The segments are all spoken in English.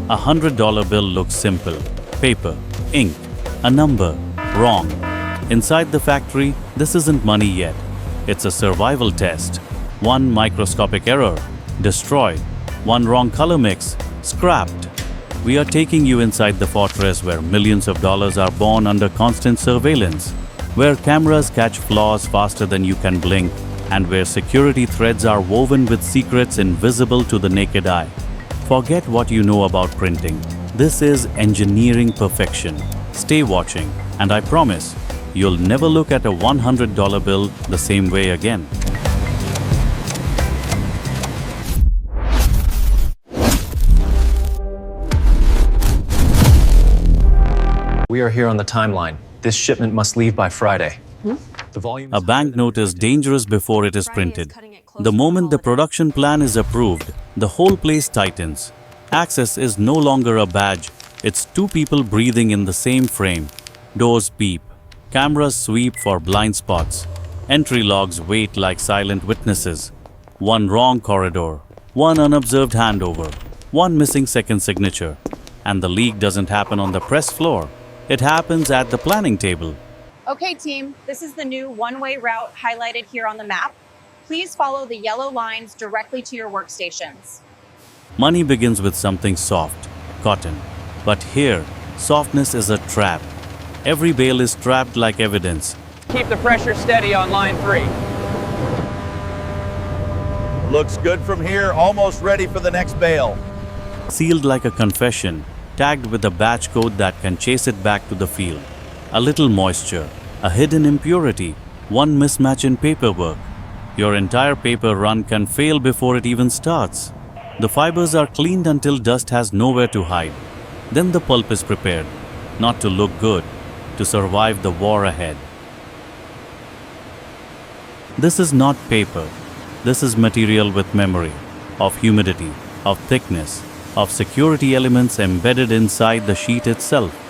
$100 bill looks simple. Paper, ink, a number, wrong. Inside the factory, this isn't money yet. It's a survival test. One microscopic error, destroyed. One wrong color mix, scrapped. We are taking you inside the fortress where millions of dollars are born under constant surveillance, where cameras catch flaws faster than you can blink, and where security threads are woven with secrets invisible to the naked eye. Forget what you know about printing. This is engineering perfection. Stay watching, and I promise, you'll never look at a $100 bill the same way again. We are here on the timeline. This shipment must leave by Friday. The volume. A banknote is dangerous before it is printed. The moment the production plan is approved, the whole place tightens. Access is no longer a badge. It's two people breathing in the same frame. Doors beep. Cameras sweep for blind spots. Entry logs wait like silent witnesses. One wrong corridor. One unobserved handover. One missing second signature. And the leak doesn't happen on the press floor. It happens at the planning table. Okay, team, this is the new one-way route highlighted here on the map. Please follow the yellow lines directly to your workstations. Money begins with something soft, cotton. But here, softness is a trap. Every bale is trapped like evidence. Keep the pressure steady on line 3. Looks good from here, almost ready for the next bale. Sealed like a confession, tagged with a batch code that can chase it back to the field. A little moisture, a hidden impurity, one mismatch in paperwork. Your entire paper run can fail before it even starts. The fibers are cleaned until dust has nowhere to hide. Then the pulp is prepared, not to look good, to survive the war ahead. This is not paper. This is material with memory, of humidity, of thickness, of security elements embedded inside the sheet itself.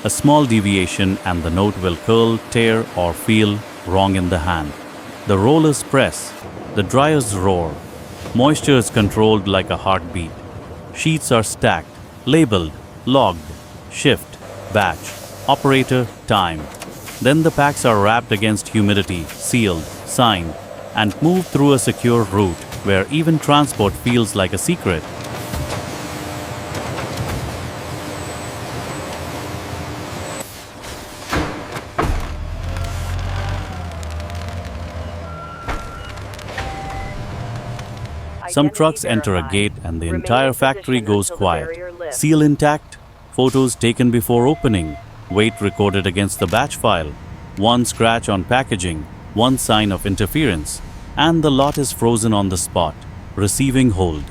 A small deviation and the note will curl, tear, or feel wrong in the hand. The rollers press, the dryers roar. Moisture is controlled like a heartbeat. Sheets are stacked, labeled, logged, shift, batch, operator, time. Then the packs are wrapped against humidity, sealed, signed, and moved through a secure route where even transport feels like a secret. Some trucks enter a gate and the entire factory goes quiet. Seal intact, photos taken before opening, weight recorded against the batch file, one scratch on packaging, one sign of interference, and the lot is frozen on the spot, receiving hold.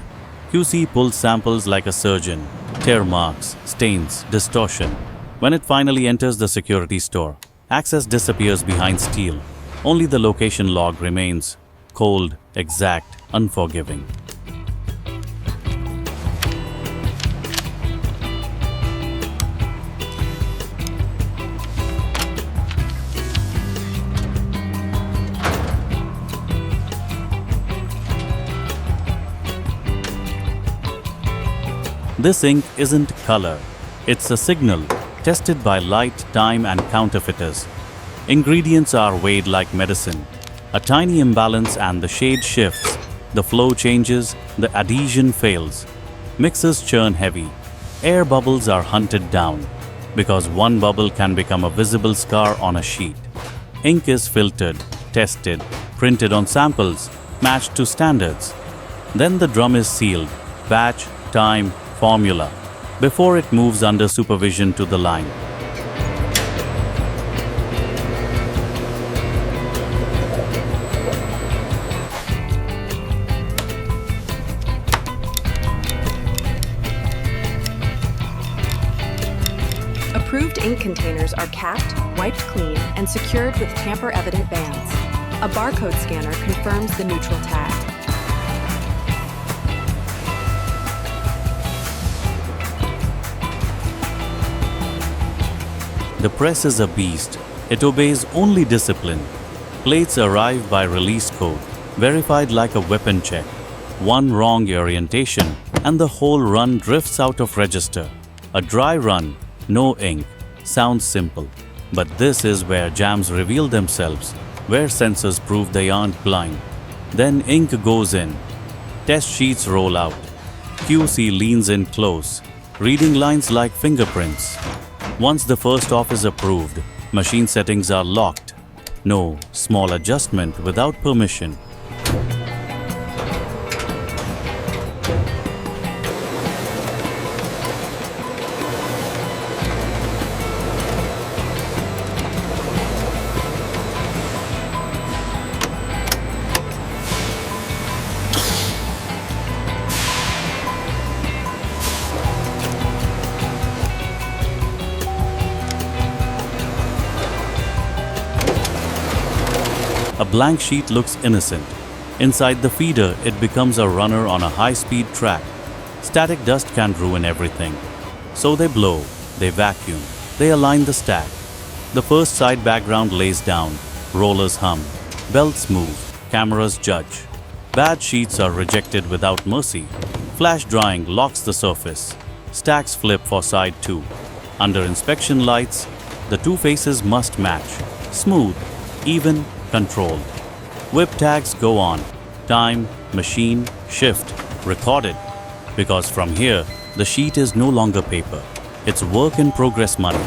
QC pulls samples like a surgeon, tear marks, stains, distortion. When it finally enters the security store, access disappears behind steel. Only the location log remains, cold, exact, unforgiving. This ink isn't color. It's a signal, tested by light, time, and counterfeiters. Ingredients are weighed like medicine. A tiny imbalance and the shade shifts. The flow changes, the adhesion fails. Mixers churn heavy. Air bubbles are hunted down, because one bubble can become a visible scar on a sheet. Ink is filtered, tested, printed on samples, matched to standards. Then the drum is sealed, batch, time, formula, before it moves under supervision to the line. Approved ink containers are capped, wiped clean, and secured with tamper-evident bands. A barcode scanner confirms the neutral tag. The press is a beast. It obeys only discipline. Plates arrive by release code, verified like a weapon check. One wrong orientation, and the whole run drifts out of register. A dry run, no ink. Sounds simple. But this is where jams reveal themselves, where sensors prove they aren't blind. Then ink goes in. Test sheets roll out. QC leans in close, reading lines like fingerprints. Once the first off is approved, machine settings are locked. No small adjustment without permission. A blank sheet looks innocent. Inside the feeder, it becomes a runner on a high-speed track. Static dust can ruin everything. So they blow, they vacuum, they align the stack. The first side background lays down, rollers hum, belts move, cameras judge. Bad sheets are rejected without mercy. Flash drying locks the surface. Stacks flip for side 2. Under inspection lights, the two faces must match. Smooth, even, controlled. Whip tags go on. Time, machine, shift, recorded. Because from here, the sheet is no longer paper. It's work in progress money.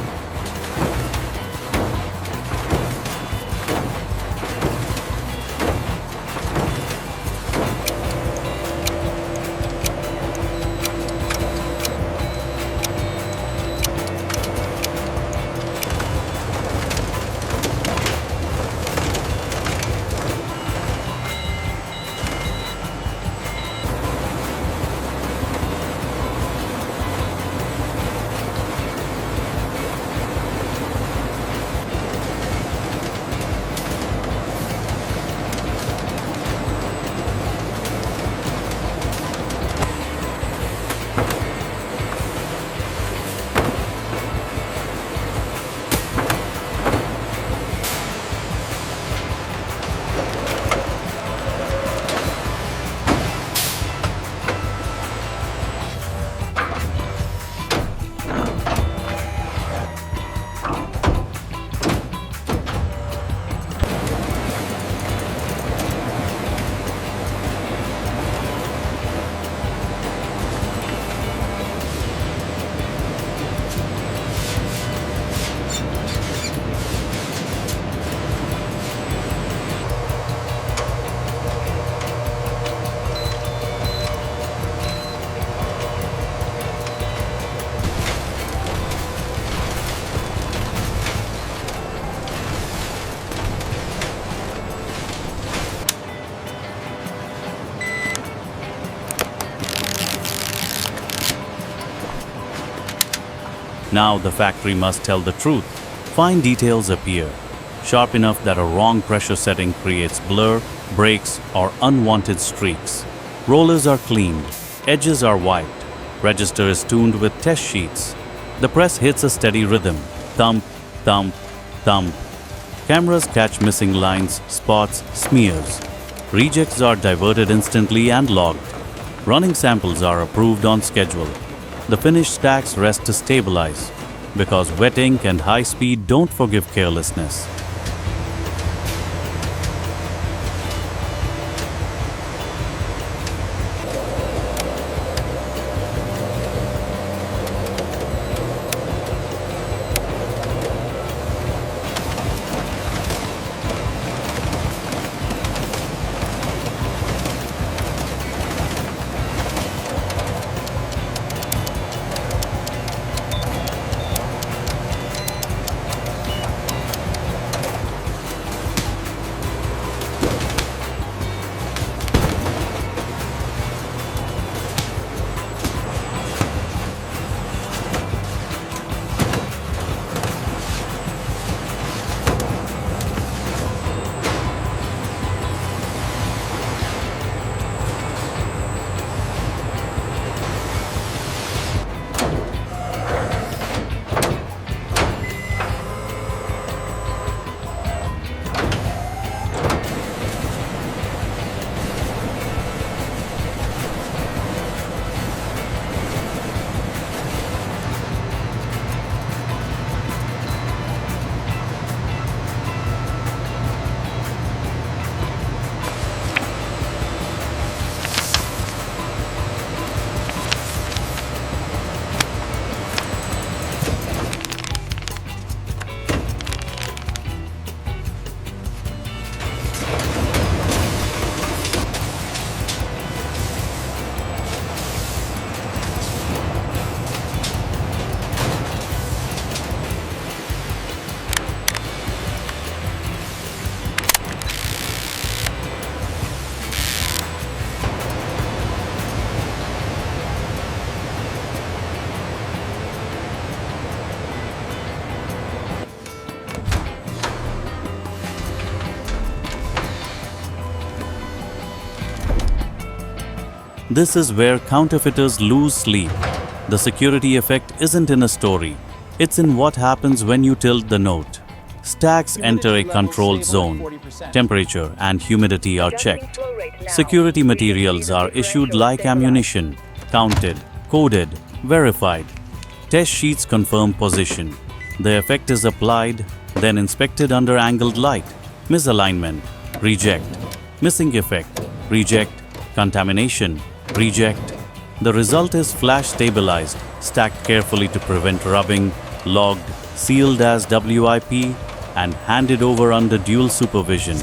Now the factory must tell the truth. Fine details appear, sharp enough that a wrong pressure setting creates blur, breaks, or unwanted streaks. Rollers are cleaned, edges are wiped, register is tuned with test sheets. The press hits a steady rhythm, thump, thump, thump. Cameras catch missing lines, spots, smears. Rejects are diverted instantly and logged. Running samples are approved on schedule. The finished stacks rest to stabilize, because wet ink and high speed don't forgive carelessness. This is where counterfeiters lose sleep. The security effect isn't in a story. It's in what happens when you tilt the note. Stacks enter a controlled zone. Temperature and humidity are checked. Security materials are issued like ammunition, counted, coded, verified. Test sheets confirm position. The effect is applied, then inspected under angled light. Misalignment, reject. Missing effect, reject. Contamination, reject. The result is flash stabilized, stacked carefully to prevent rubbing, logged, sealed as WIP, and handed over under dual supervision.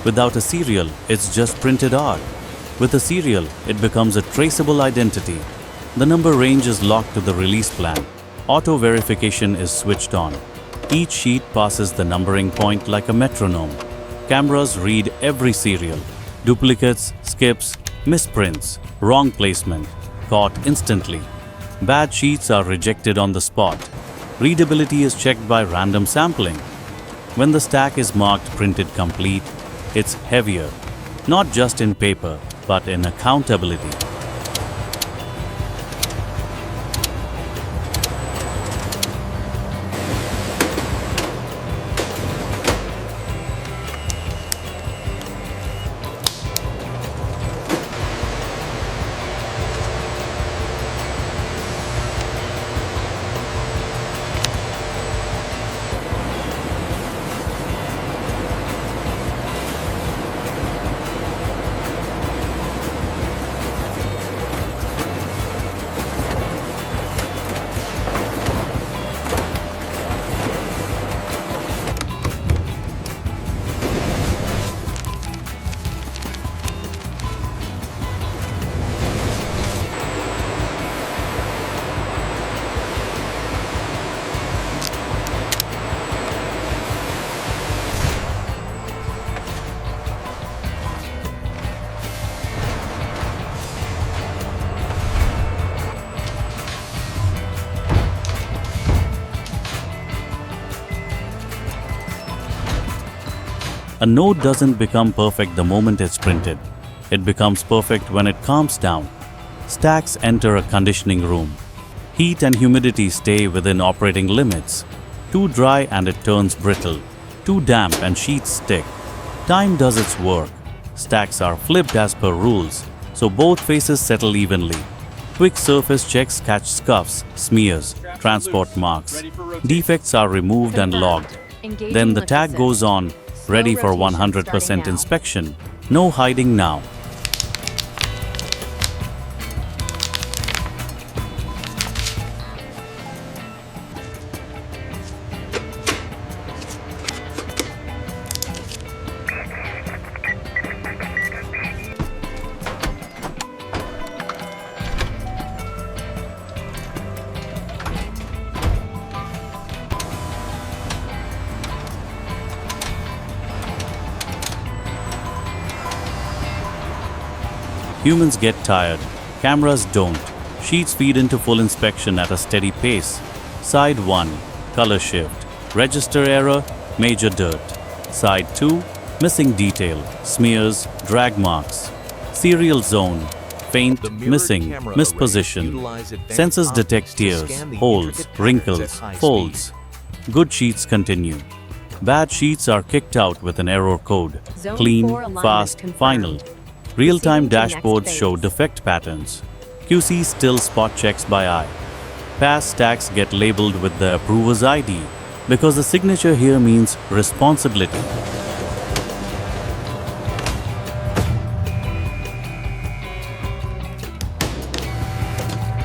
Without a serial, it's just printed art. With a serial, it becomes a traceable identity. The number range is locked to the release plan. Auto verification is switched on. Each sheet passes the numbering point like a metronome. Cameras read every serial. Duplicates, skips, misprints, wrong placement, caught instantly. Bad sheets are rejected on the spot. Readability is checked by random sampling. When the stack is marked printed complete, it's heavier, not just in paper, but in accountability. A note doesn't become perfect the moment it's printed. It becomes perfect when it calms down. Stacks enter a conditioning room. Heat and humidity stay within operating limits. Too dry and it turns brittle. Too damp and sheets stick. Time does its work. Stacks are flipped as per rules, so both faces settle evenly. Quick surface checks catch scuffs, smears, transport marks. Defects are removed and logged. Then the tag goes on, ready for 100% inspection. No hiding now. Humans get tired, cameras don't. Sheets feed into full inspection at a steady pace. Side 1, color shift. Register error, major dirt. Side 2, missing detail, smears, drag marks. Serial zone, faint, missing, misposition. Sensors detect tears, holes, wrinkles, folds. Good sheets continue. Bad sheets are kicked out with an error code. Zone Clean, 4 alignment fast, confirmed. final. Real-time Proceeding to next dashboards phase. show defect patterns. QC still spot checks by eye. Pass stacks get labeled with the approver's ID because the signature here means responsibility.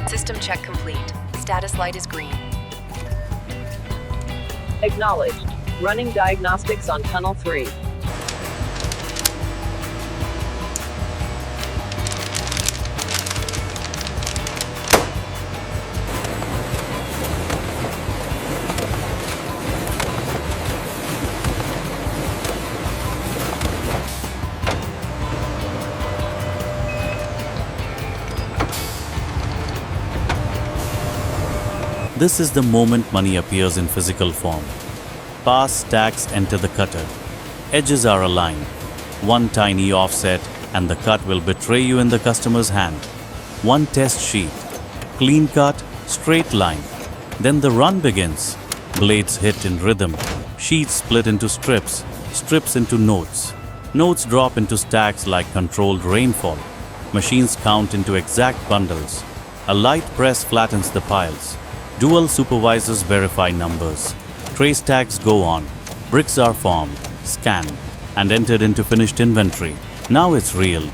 System check complete. Status light is green. Acknowledged. Running diagnostics on Tunnel 3. This is the moment money appears in physical form. Pass stacks enter the cutter. Edges are aligned. One tiny offset and the cut will betray you in the customer's hand. One test sheet. Clean cut, straight line. Then the run begins. Blades hit in rhythm. Sheets split into strips, strips into notes. Notes drop into stacks like controlled rainfall. Machines count into exact bundles. A light press flattens the piles. Dual supervisors verify numbers. Trace tags go on. Bricks are formed, scanned, and entered into finished inventory. Now it's real.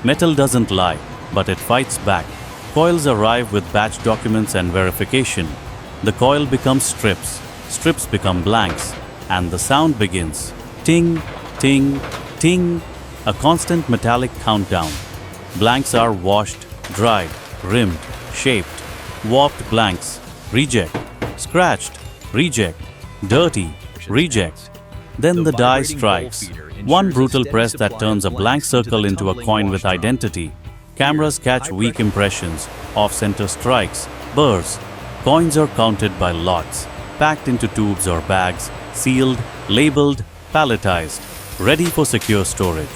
Metal doesn't lie, but it fights back. Coils arrive with batch documents and verification. The coil becomes strips, strips become blanks, and the sound begins. Ting, ting, ting, a constant metallic countdown. Blanks are washed, dried, rimmed, shaped, warped blanks, reject, scratched, reject, dirty, reject. Then the die strikes. One brutal press that turns a blank circle into a coin with identity. Cameras catch weak impressions, off-center strikes, burrs. Coins are counted by lots, packed into tubes or bags, sealed, labeled, palletized, ready for secure storage.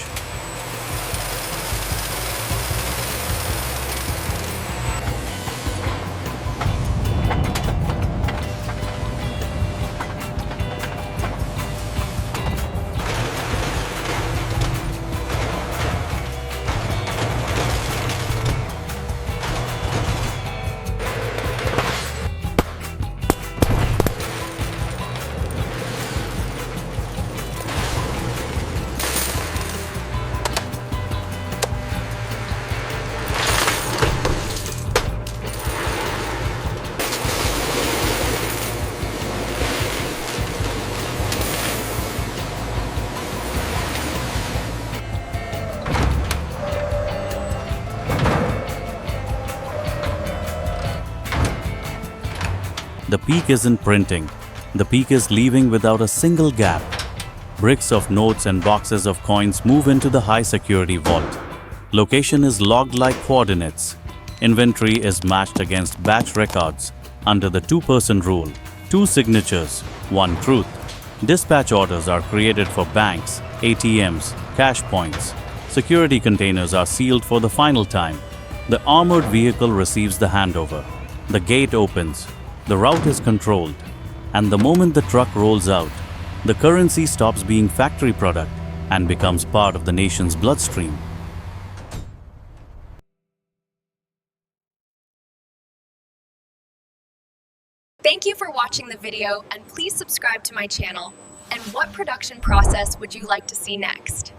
The peak isn't printing. The peak is leaving without a single gap. Bricks of notes and boxes of coins move into the high security vault. Location is logged like coordinates. Inventory is matched against batch records under the two-person rule. 2 signatures, 1 truth. Dispatch orders are created for banks, ATMs, cash points. Security containers are sealed for the final time. The armored vehicle receives the handover. The gate opens. The route is controlled. And the moment the truck rolls out, the currency stops being factory product and becomes part of the nation's bloodstream. Thank Thank you for watching the video, and please subscribe to my channel. And what production process would you like to see next?